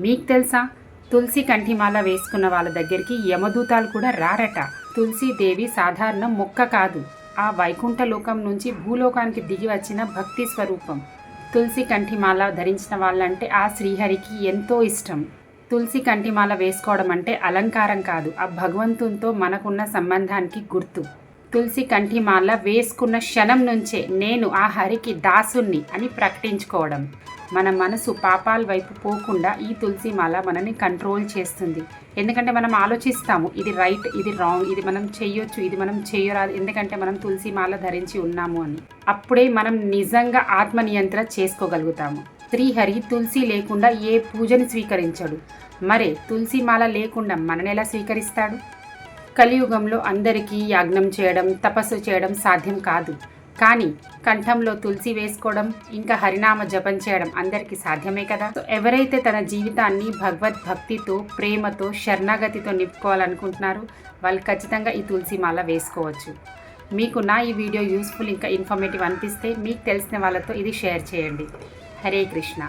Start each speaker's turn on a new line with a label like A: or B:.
A: మీకు తెలుసా, తులసి కంఠిమాల వేసుకున్న వాళ్ళ దగ్గరికి యమదూతాలు కూడా రారట. తులసీదేవి సాధారణ మొక్క కాదు, ఆ వైకుంఠ లోకం నుంచి భూలోకానికి దిగి వచ్చిన భక్తి స్వరూపం. తులసి కంఠిమాల ధరించిన వాళ్ళంటే ఆ శ్రీహరికి ఎంతో ఇష్టం. తులసి కంఠిమాల వేసుకోవడం అంటే అలంకారం కాదు, ఆ భగవంతునితో మనకున్న సంబంధానికి గుర్తు. తులసి కంఠిమాల వేసుకున్న క్షణం నుంచే నేను ఆ హరికి దాసుణ్ణి అని ప్రకటించుకోవడం. మన మనసు పాపాల వైపు పోకుండా ఈ తులసి మాల మనని కంట్రోల్ చేస్తుంది. ఎందుకంటే మనం ఆలోచిస్తాము, ఇది రైట్, ఇది రాంగ్, ఇది మనం చెయ్యొచ్చు, ఇది మనం చెయ్యరాదు, ఎందుకంటే మనం తులసి మాల ధరించి ఉన్నాము అని. అప్పుడే మనం నిజంగా ఆత్మ నియంత్రణ చేసుకోగలుగుతాము. శ్రీహరి తులసి లేకుండా ఏ పూజని స్వీకరించడు. మరే తులసి మాల లేకుండా మనని ఎలా స్వీకరిస్తాడు? కలియుగంలో అందరికీ యాజ్ఞం చేయడం, తపస్సు చేయడం సాధ్యం కాదు. కానీ కంఠంలో తులసి వేసుకోవడం, ఇంకా హరినామ జపం చేయడం అందరికీ సాధ్యమే కదా. ఎవరైతే తన జీవితాన్ని భగవద్భక్తితో, ప్రేమతో, శరణాగతితో నింపుకోవాలనుకుంటున్నారో వాళ్ళు ఖచ్చితంగా ఈ తులసి మాల వేసుకోవచ్చు. మీకు నా ఈ వీడియో యూస్ఫుల్ ఇంకా ఇన్ఫర్మేటివ్ అనిపిస్తే మీకు తెలిసిన వాళ్ళతో ఇది షేర్ చేయండి. హరే కృష్ణ.